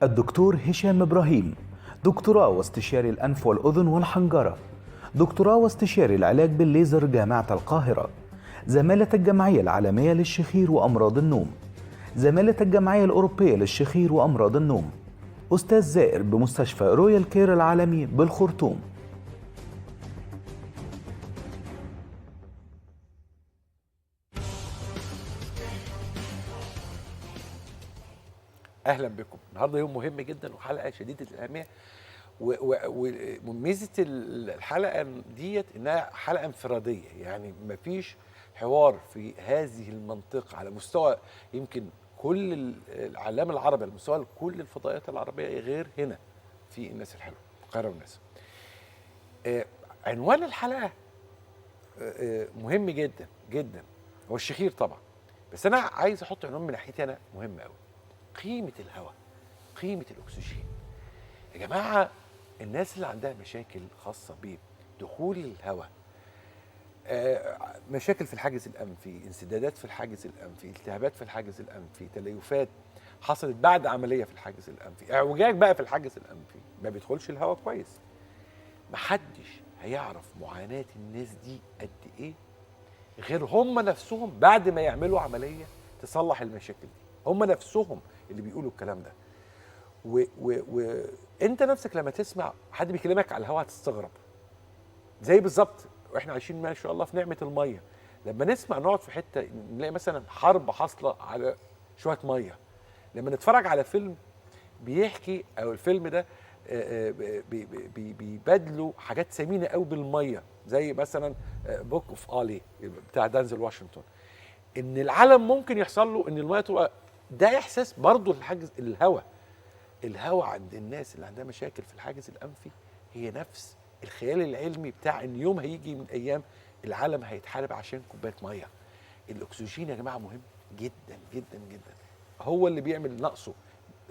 الدكتور هشام إبراهيم، دكتوراه واستشاري الأنف والأذن والحنجرة، دكتوراه واستشاري العلاج بالليزر جامعة القاهرة، زمالة الجمعية العالمية للشخير وأمراض النوم، زمالة الجمعية الأوروبية للشخير وأمراض النوم، أستاذ زائر بمستشفى رويال كير العالمي بالخرطوم. اهلا بكم. النهارده يوم مهم جدا وحلقه شديده الاهميه، وميزه الحلقه ديت انها حلقه انفراديه، يعني مفيش حوار في هذه المنطقه على مستوى يمكن كل العالم العربي، على مستوى كل الفضائيات العربيه، غير هنا في الناس الحلوه القاهره والناس. عنوان الحلقه مهم جدا جدا، هو الشخير طبعا، بس انا عايز احط عنوان من ناحيتي انا مهم قوي: قيمة الهواء، قيمة الأكسجين. يا جماعة، الناس اللي عندها مشاكل خاصة بدخول الهواء، مشاكل في الحاجز الأنفي، انسدادات في الحاجز الأنفي، التهابات في الحاجز الأنفي، تليفات حصلت بعد عملية في الحاجز الأنفي، اعوجاج بقى في الحاجز الأنفي، ما بيدخلش الهواء كويس. محدش هيعرف معاناة الناس دي قد إيه غير هم نفسهم بعد ما يعملوا عملية تصلح المشاكل دي. هم نفسهم اللي بيقولوا الكلام ده. وانت نفسك لما تسمع حد بيكلمك على الهواء هتستغرب، زي بالظبط واحنا عايشين ما شاء الله في نعمه الميه. لما نسمع نقعد في حته نلاقي مثلا حرب حاصله على شويه ميه، لما نتفرج على فيلم بيحكي او الفيلم ده بيبادلوا حاجات ثمينه قوي بالميه، زي مثلا بوك اوف الي بتاع دانزل واشنطن، ان العالم ممكن يحصل له ان الميه تبقى، ده احساس برضه الحاجز الهواء. الهواء عند الناس اللي عندها مشاكل في الحاجز الانفي هي نفس الخيال العلمي بتاع ان يوم هيجي من ايام العالم هيتحارب عشان كوبايه ميه. الاكسجين يا جماعه مهم جدا جدا جدا، هو اللي بيعمل نقصه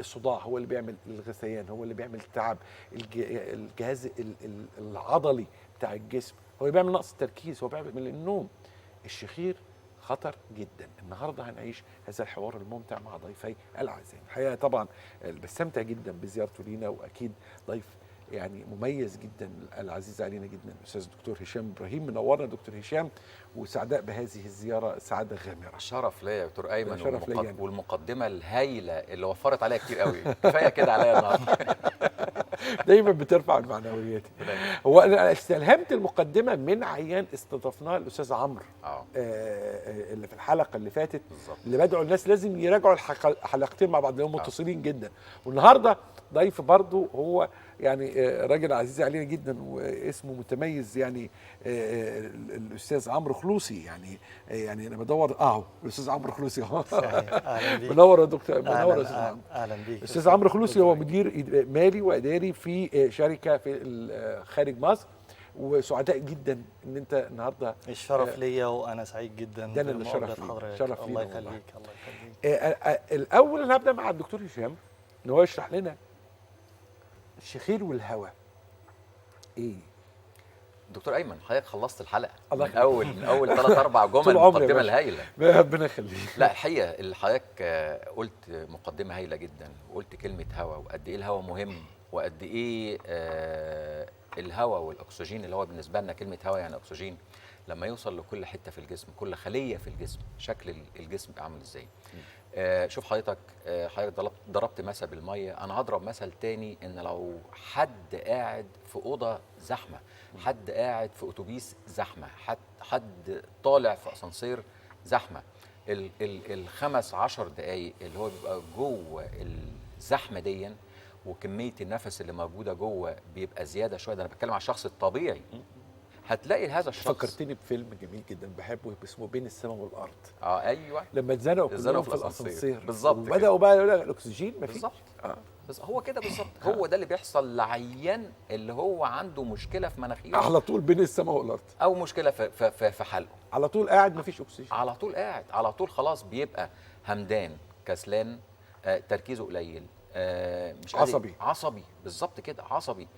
الصداع، هو اللي بيعمل الغثيان، هو اللي بيعمل التعب، الجهاز العضلي بتاع الجسم، هو اللي بيعمل نقص التركيز، هو بيعمل النوم. الشخير خطر جدا. النهارده هنعيش هذا الحوار الممتع مع ضيفي الأعزاء. الحقيقه طبعا بستمتع جدا بزيارته لينا، واكيد ضيف يعني مميز جدا العزيز علينا جدا الاستاذ الدكتور هشام ابراهيم. منورنا دكتور هشام، وسعداء بهذه الزياره سعاده غامره. شرف ليا يا دكتور ايمن، شرف ليا والمقدمه الهايله اللي وفرت عليا كتير قوي. كفايه كده عليا النهارده. دايما بترفع المعنويات. هو انا استلهمت المقدمه من عيان استضفناه الاستاذ عمرو اللي في الحلقه اللي فاتت بالزبط. اللي بدعوا الناس لازم يراجعوا الحلقتين مع بعض لانهم متصلين جدا. والنهارده ضيف برضه هو يعني راجل عزيز علينا جدا واسمه متميز، يعني الاستاذ عمرو خلوصي. يعني انا بدور الاستاذ عمرو خلوصي اهو. منور يا دكتور، منور يا استاذ عمرو. اهلا بيك. الاستاذ عمرو خلوصي هو مدير مالي واداري في شركه في خارج مصر، وسعداء جدا ان انت النهارده. الشرف ليا وانا سعيد جدا ده اللي شرف حضرتك. شرف الله يخليك. الله يخليك. الاول انا هبدا مع الدكتور هشام ان هو يشرح لنا الشخير والهواء ايه. دكتور ايمن، حضرتك خلصت الحلقه الله من اول 3 4 جمل مقدمه الهايله. ربنا يخليك. لا الحقيقه اللي حضرتك قلت مقدمه هايله جدا، وقلت كلمه هواء وقد ايه الهواء مهم، وقد ايه الهواء والاكسجين اللي هو بالنسبه لنا كلمه هواء يعني اكسجين، لما يوصل لكل حته في الجسم، كل خليه في الجسم، شكل الجسم عامل ازاي. شوف حضرتك، ضربت مثل بالميه، انا هضرب مثل تاني. ان لو حد قاعد في اوضه زحمه، حد قاعد في اتوبيس زحمه، حد طالع في اسانسير زحمه، الخمس 10 دقايق اللي هو بيبقى جوه الزحمه دي، وكميه النفس اللي موجوده جوه بيبقى زياده شويه. ده انا بتكلم على الشخص الطبيعي. هتلاقي هذا الشخص. فكرتني بفيلم جميل جدا بحبه اسمه بين السماء والارض. ايوه، لما اتزنقوا كلهم في الاسانسير بالظبط، وبداوا بقى يقول لك الاكسجين مفيش. بالظبط. هو كده بالظبط. هو ده اللي بيحصل لعيان اللي هو عنده مشكله في مناخيره على طول بين السماء والارض، او مشكله في حلقه، على طول قاعد مفيش اكسجين، على طول قاعد، على طول خلاص بيبقى همدان، كسلان، تركيزه قليل، مش عصبي بالظبط كده، عصبي،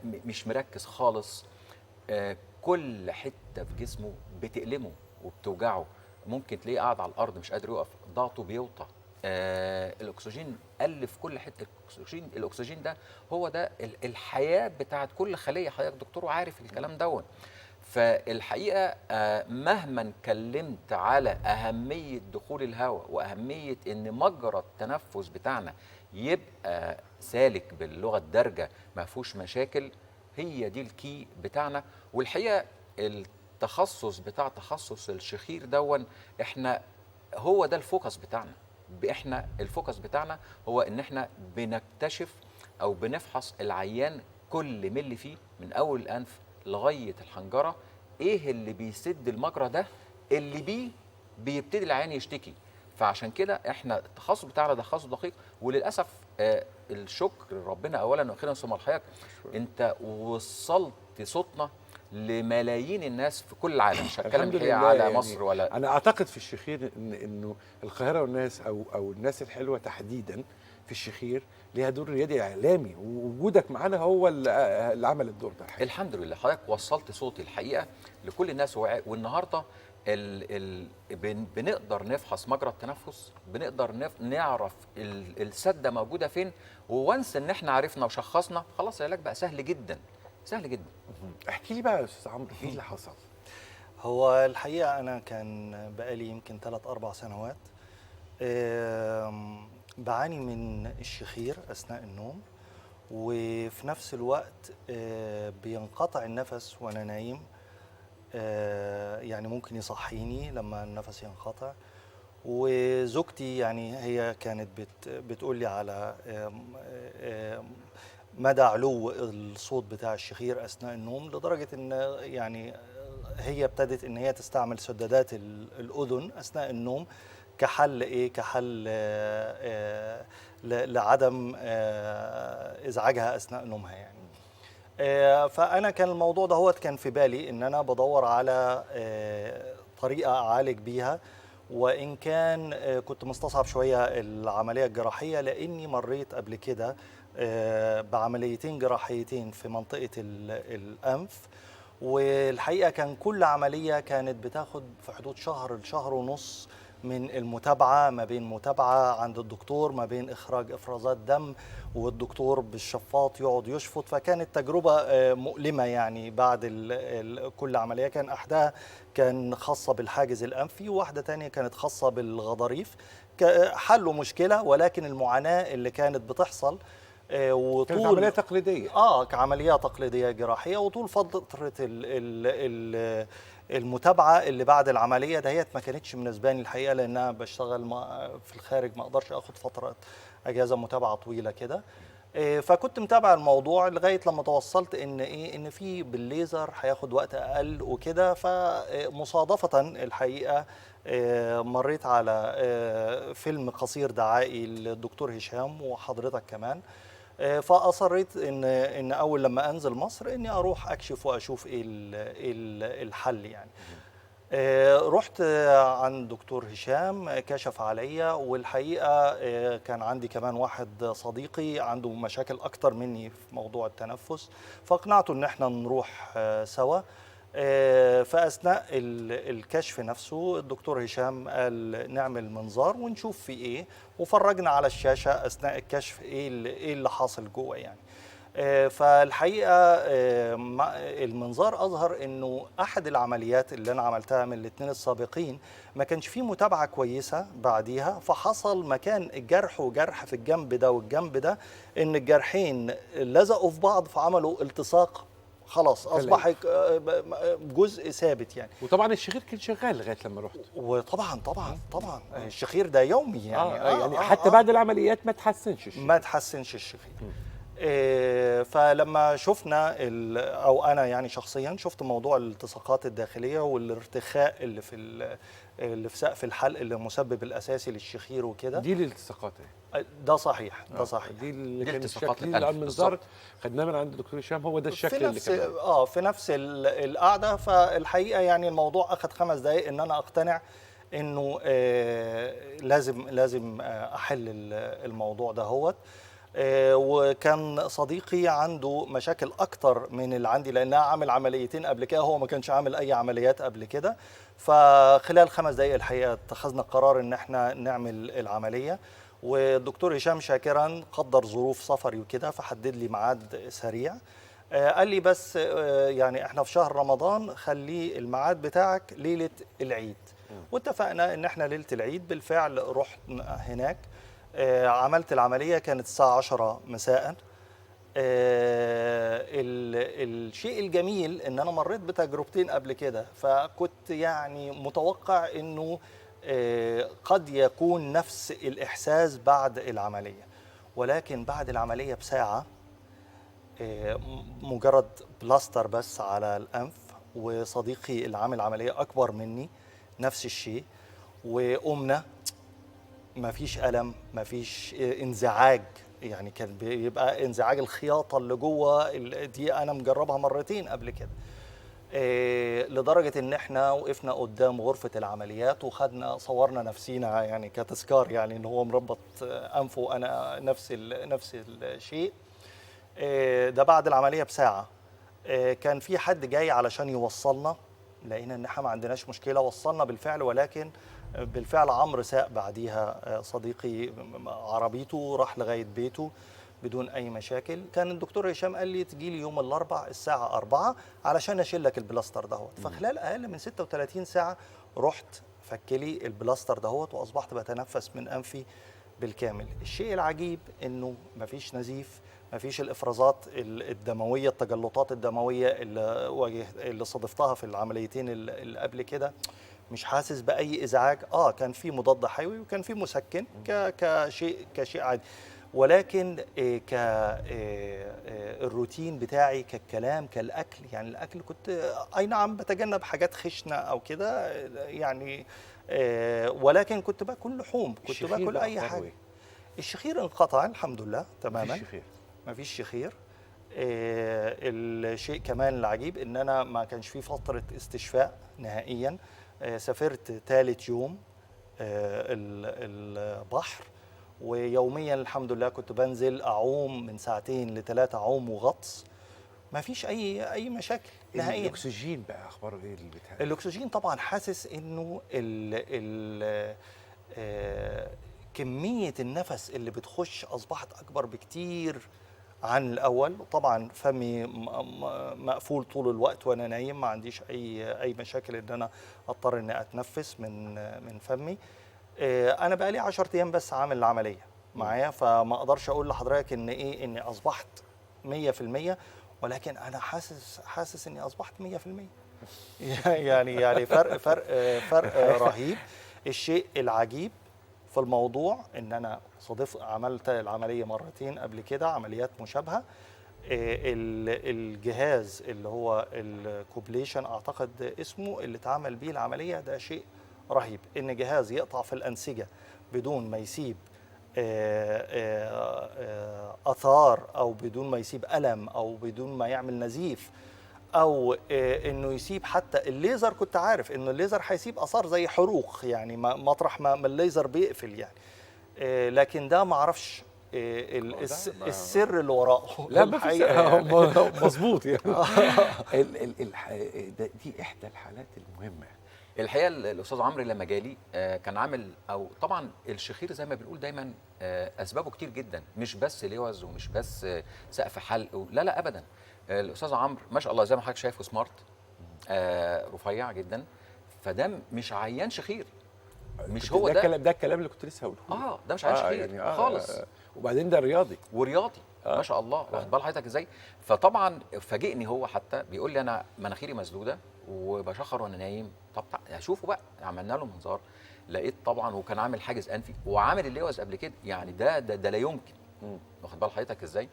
مش مركز خالص، كل حته في جسمه بتألمه وبتوجعه. ممكن تلاقيه قاعد على الارض مش قادر يقف، ضغطه بيوطى الاكسجين قل في كل حته. الاكسجين ده هو ده الحياه بتاعت كل خليه، حضرتك دكتور وعارف الكلام دون. فالحقيقه مهما اتكلمت على اهميه دخول الهواء واهميه ان مجرى التنفس بتاعنا يبقى سالك باللغه الدارجه ما فيهوش مشاكل، هي دي الكي بتاعنا. والحقيقه التخصص بتاع تخصص الشخير دون احنا هو ده الفوكس بتاعنا. احنا الفوكس بتاعنا هو ان احنا بنكتشف او بنفحص العيان كل ملي فيه من اول الانف لغايه الحنجره، ايه اللي بيسد المجرى ده اللي بيه بيبتدي العيان يشتكي. فعشان كده احنا التخصص بتاعنا ده تخصص دقيق. وللاسف الشكر ربنا اولا واخيرا ثم الحياه، انت وصلت صوتنا لملايين الناس في كل العالم. مش هتكلم الحقيقه على يعني مصر ولا انا اعتقد في الشخير انه القاهره والناس او الناس الحلوه تحديدا في الشخير ليها دور ريادي اعلامي، ووجودك معانا هو اللي عمل الدور ده الحقيقة. الحمد لله حضرتك وصلت صوتي الحقيقه لكل الناس. والنهارده بنقدر نفحص مجرى التنفس، بنقدر نعرف السده موجوده فين، وونس ان احنا عرفنا وشخصنا خلاص العلاج بقى سهل جدا، سهل جدا. احكي لي بقى يا استاذ عمرو ايه اللي حصل؟ هو الحقيقة أنا كان بقالي يمكن 3-4 سنوات بعاني من الشخير أثناء النوم، وفي نفس الوقت بينقطع النفس وأنا نايم. يعني ممكن يصحيني لما النفس ينقطع. وزوجتي يعني هي كانت بتقول لي على مدى علو الصوت بتاع الشخير أثناء النوم، لدرجة إن يعني هي ابتدت إن هي تستعمل سدادات الأذن أثناء النوم كحل لعدم إزعاجها أثناء نومها يعني. فأنا كان الموضوع ده كان في بالي إن أنا بدور على طريقة أعالج بيها، وإن كان كنت مستصعب شوية العملية الجراحية، لأني مريت قبل كده بعمليتين جراحيتين في منطقة الأنف. والحقيقة كان كل عملية كانت بتاخد في حدود شهر لشهر ونص من المتابعة، ما بين متابعة عند الدكتور، ما بين إخراج إفرازات دم، والدكتور بالشفاط يقعد يشفط. فكانت تجربة مؤلمة يعني. بعد كل عملية كان أحدها كان خاصة بالحاجز الأنفي، وواحدة تانية كانت خاصة بالغضاريف. حلوا مشكلة، ولكن المعاناة اللي كانت بتحصل وطول كانت عملية تقليدية كعملية تقليدية جراحية. وطول فترة المتابعة اللي بعد العملية دهيت ما كانتش بالنسبة لي الحقيقة، لأنها بشتغل في الخارج، ما أقدرش أخد فترة أجازة متابعة طويلة كده. فكنت متابع الموضوع لغاية لما توصلت إن في بالليزر هياخد وقت أقل وكده. فمصادفة الحقيقة مريت على فيلم قصير دعائي للدكتور هشام وحضرتك كمان. فأصريت إن أول لما أنزل مصر إني أروح أكشف وأشوف إيه الحل يعني. رحت عند دكتور هشام، كشف عليا. والحقيقة كان عندي كمان واحد صديقي عنده مشاكل أكتر مني في موضوع التنفس، فاقنعته إن احنا نروح سوا. فأثناء الكشف نفسه الدكتور هشام قال نعمل منظار ونشوف في إيه، وفرجنا على الشاشة أثناء الكشف إيه اللي حاصل جوه يعني. فالحقيقة المنظار أظهر أنه أحد العمليات اللي أنا عملتها من الاثنين السابقين ما كانش فيه متابعة كويسة بعديها، فحصل مكان الجرح وجرح في الجنب ده والجنب ده، أن الجرحين لزقوا في بعض فعملوا التصاق، خلاص أصبح جزء ثابت يعني. وطبعا الشخير كان شغال لغاية لما رحت. وطبعا الشخير ده يومي يعني. يعني حتى بعد العمليات ما تحسنش الشخير. ما تحسنش الشخير. فلما شفنا او انا يعني شخصيا شفت موضوع الالتصاقات الداخليه والارتخاء اللي في سقف الحلق اللي مسبب الاساسي للشخير وكده. دي الالتصاقات ده صحيح، ده صحيح. دي اللي كان التصاقات الشكل اللي على المنظار خدناه من عند الدكتور هشام، هو ده الشكل اللي كان في نفس القعده. فالحقيقه يعني الموضوع اخذ 5 دقائق ان انا اقتنع انه لازم احل الموضوع ده. وكان صديقي عنده مشاكل اكتر من اللي عندي لانها عامل عمليتين قبل كده، هو ما كانش عامل اي عمليات قبل كده. فخلال 5 دقائق الحقيقه اتخذنا قرار ان احنا نعمل العمليه، والدكتور هشام شاكرا قدر ظروف سفري وكده فحدد لي ميعاد سريع. قال لي بس يعني احنا في شهر رمضان، خليه الميعاد بتاعك ليله العيد. واتفقنا ان احنا ليله العيد بالفعل رحت هناك. عملت العمليه كانت الساعه 10 مساء. الشيء الجميل ان انا مريت بتجربتين قبل كده، فكنت يعني متوقع انه قد يكون نفس الاحساس بعد العمليه، ولكن بعد العمليه بساعه مجرد بلاستر بس على الانف، وصديقي اللي عامل عمليه اكبر مني نفس الشيء، وقمنا مفيش الم مفيش انزعاج. يعني كان بيبقى انزعاج الخياطه اللي جوه دي انا مجربها مرتين قبل كده. لدرجه ان احنا وقفنا قدام غرفه العمليات وخدنا صورنا نفسينا يعني كتذكار، يعني ان هو مربط انفه وانا نفس الشيء. ده بعد العمليه بساعه. كان في حد جاي علشان يوصلنا، لقينا ان احنا ما عندناش مشكله، وصلنا بالفعل، ولكن بالفعل عمرو ساق بعديها صديقي عربيته راح لغايه بيته بدون اي مشاكل. كان الدكتور هشام قال لي تجي لي يوم الاربعاء الساعه 4 علشان اشيل لك البلاستر دهوت. فخلال اقل من 36 ساعه رحت فك لي البلاستر دهوت، واصبحت بتنفس من انفي بالكامل. الشيء العجيب انه مفيش نزيف، مفيش الافرازات الدمويه، التجلطات الدمويه اللي صادفتها في العمليتين اللي قبل كده. مش حاسس باي ازعاج. كان في مضاد حيوي وكان في مسكن كشيء عادي، ولكن الروتين بتاعي كالكلام كالاكل، يعني الاكل كنت اي نعم بتجنب حاجات خشنه او كده يعني، ولكن كنت باكل لحوم، كنت باكل اي حاجه. الشخير انقطع الحمد لله تماما، مفيش شخير. الشيء كمان العجيب ان انا ما كانش في فتره استشفاء نهائيا. سافرت ثالث يوم البحر، ويوميا الحمد لله كنت بنزل اعوم من 2 ل3 عوم وغطس، ما فيش اي مشاكل نهائيا. الاكسجين بقى اخباره ايه البتاع؟ الاكسجين طبعا حاسس انه كميه النفس اللي بتخش اصبحت اكبر بكتير عن الاول. طبعا فمي مقفول طول الوقت وانا نايم، ما عنديش اي مشاكل ان انا اضطر اني اتنفس من فمي. انا بقى لي 10 ايام بس عامل العمليه معايا، فما اقدرش اقول لحضرتك اني اصبحت 100%، ولكن انا حاسس اني اصبحت 100%. يعني فرق رهيب. الشيء العجيب في الموضوع ان انا عملت العمليه مرتين قبل كده، عمليات مشابهه. الجهاز اللي هو الكوبليشن اعتقد اسمه، اللي اتعمل بيه العمليه، ده شيء رهيب. ان جهاز يقطع في الانسجه بدون ما يسيب اثار، او بدون ما يسيب الم، او بدون ما يعمل نزيف، او انه يسيب حتى الليزر. كنت عارف انه الليزر هيسيب اثار زي حروق يعني مطرح ما الليزر بيقفل يعني، لكن ده ما اعرفش السر اللي وراءه. لا ما في مظبوط يعني. دي احدى الحالات المهمه. الحقيقه الاستاذ عمرو لما جالي كان عامل، او طبعا الشخير زي ما بنقول دايما اسبابه كتير جدا، مش بس لوز ومش بس سقف حلق، لا ابدا. الاستاذ عمرو ما شاء الله زي ما حضرتك شايفه سمارت، رفيع جدا، فده مش عيان شخير، مش هو ده الكلام اللي كنت لسه هقوله. ده مش عيان شخير يعني خالص. وبعدين ده رياضي ما شاء الله، واخد بال حضرتك ازاي؟ فطبعا فاجئني هو، حتى بيقول لي انا مناخيري مسدوده وبشخر وانا نايم. طب اشوفه بقى، عملنا له منظار، لقيت طبعا وكان عامل حاجز انفي وعامل اللوز قبل كده، يعني ده لا يمكن، واخد بال حضرتك ازاي؟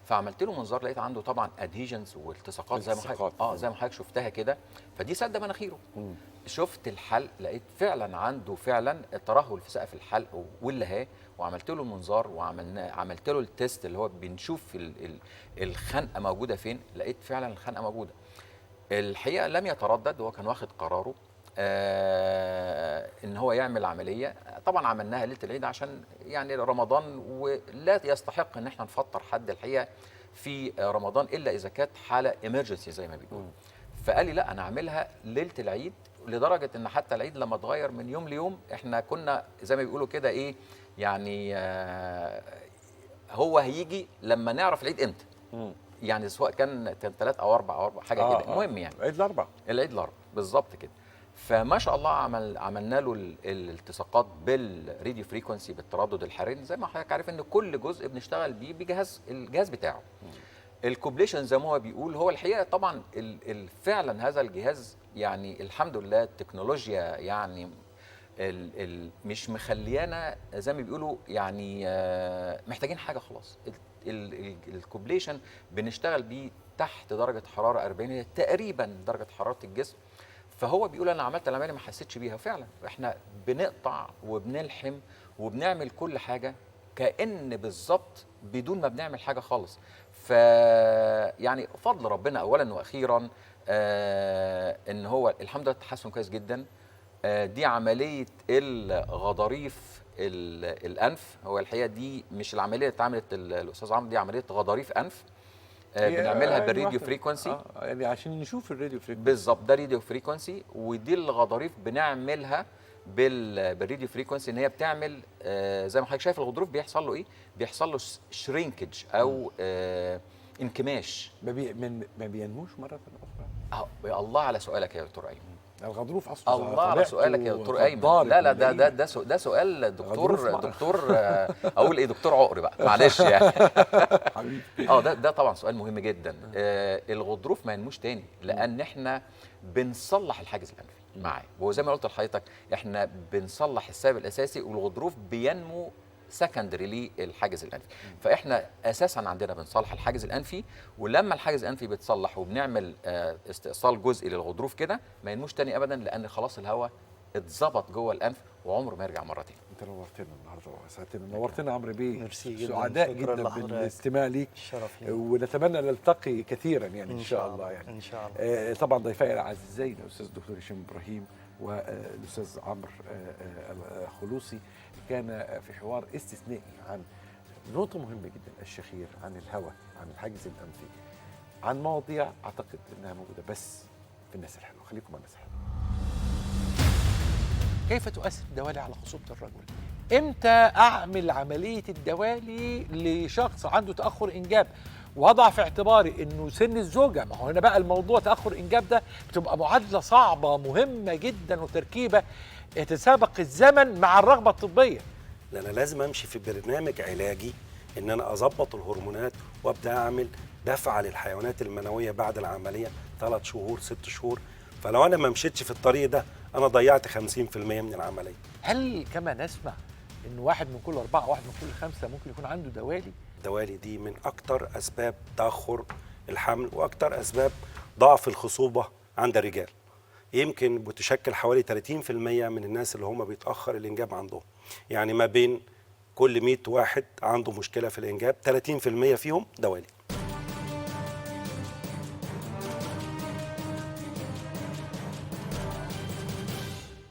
فعملت له منظار، لقيت عنده طبعا ادهيجنز والتصاقات زي ما حضرتك زي ما حضرتك شفتها كده، فدي سد مناخيره. شفت الحلق، لقيت فعلا عنده فعلا ترهل في سقف الحلق واللهاه، وعملت له المنظار عملت له التيست اللي هو بنشوف الخنقه موجوده فين، لقيت فعلا الخنقه موجوده. الحقيقه لم يتردد، هو كان واخد قراره ان هو يعمل عمليه. طبعا عملناها ليله العيد عشان يعني رمضان، ولا يستحق ان احنا نفطر حد الحقيقه في رمضان الا اذا كانت حاله ايمرجنسي زي ما بيقولوا. فقال لي لا انا هعملها ليله العيد، لدرجه ان حتى العيد لما اتغير من يوم ليوم احنا كنا زي ما بيقولوا كده ايه يعني هو هيجي لما نعرف العيد امتى. يعني سواء كان 3 أو 4 أو 4 حاجه كده. المهم يعني العيد الاربعاء بالظبط كده. فما شاء الله عملنا له الالتصاقات بالراديو فريكونسي، بالتردد الحراري. زي ما حضرتك عارف ان كل جزء بنشتغل بيه الجهاز بتاعه. الكوبليشن زي ما هو بيقول، هو الحقيقه طبعا فعلا هذا الجهاز يعني الحمد لله التكنولوجيا يعني مش مخليانا زي ما بيقولوا يعني محتاجين حاجه خلاص. الكوبليشن بنشتغل بيه تحت درجه حراره 40 هي تقريبا درجه حراره الجسم. فهو بيقول انا عملت العمليه ما حسيتش بيها. فعلا احنا بنقطع وبنلحم وبنعمل كل حاجه كأن بالظبط بدون ما بنعمل حاجه خالص. ف يعني فضل ربنا اولا واخيرا ان هو الحمد لله التحسن كويس جدا. دي عمليه الغضاريف الانف. هو الحقيقه دي مش العمليه اللي اتعملت الاستاذ عمرو، دي عمليه غضاريف انف بنعملها بالراديو فريكونسي. يعني عشان نشوف الراديو فريكونسي بالظبط، ده راديو فريكونسي. ودي الغضاريف بنعملها بالراديو فريكونسي، ان هي بتعمل زي ما حضرتك شايف الغضروف بيحصل له ايه؟ بيحصل له شرينكج او انكماش. ما بينموش مره اخرى. يا الله على سؤالك يا دكتور ايمن. الغضروف اصلا الله على سؤالك يا دكتور ايمن. لا ده سؤال دكتور اقول ايه دكتور عقر بقى معلش يعني. ده طبعا سؤال مهم جدا. الغضروف ما ينموش تاني لان احنا بنصلح الحاجز الانفي معاه. وزي ما قلت لحضرتك احنا بنصلح السبب الاساسي، والغضروف بينمو سكندري للحاجز الانفي. فاحنا اساسا عندنا بنصلح الحاجز الانفي، ولما الحاجز الانفي بيتصلح وبنعمل استئصال جزئي للغضروف كده ما ينموش تاني ابدا، لان خلاص الهواء اتظبط جوه الانف وعمره ما يرجع مره تاني. انت نورتنا النهارده وسعدتنا، نورتنا عمرو بيه. ميرسي جدا، سعداء جدا بالاستماع ليك. شرف لي. ونتمنى نلتقي كثيرا يعني ان شاء الله يعني. ان شاء الله. طبعا ضيفي الاعزائي الاستاذ الدكتور هشام ابراهيم والاستاذ عمرو خلوصي، كان في حوار استثنائي عن نقطة مهمة جدا، الشخير، عن الهواء، عن الحاجز الأنفي، عن مواضيع أعتقد أنها موجودة بس في الناس الحلوة. خليكم مع الناس الحلوة. كيف تؤثر الدوالي على خصوبة الرجل؟ إمتى أعمل عملية الدوالي لشخص عنده تأخر إنجاب؟ وضع في اعتباري انه سن الزوجه، ما هو هنا بقى الموضوع تاخر انجاب ده بتبقى معادله صعبه مهمه جدا وتركيبه يتسابق الزمن مع الرغبه الطبيه. انا لازم امشي في برنامج علاجي ان انا اظبط الهرمونات وابدا اعمل دفعه للحيوانات المنويه بعد العمليه 3 شهور 6 شهور. فلو انا ما مشيتش في الطريق ده انا ضيعت 50% من العمليه. هل كما نسمع ان 1 من كل 4 1 من كل 5 ممكن يكون عنده دوالي؟ الدوالي دي من اكتر اسباب تاخر الحمل واكتر اسباب ضعف الخصوبه عند الرجال. يمكن بتشكل حوالي 30% من الناس اللي هم بيتاخر الانجاب عندهم. يعني ما بين كل 100 واحد عنده مشكله في الانجاب 30% فيهم دوالي.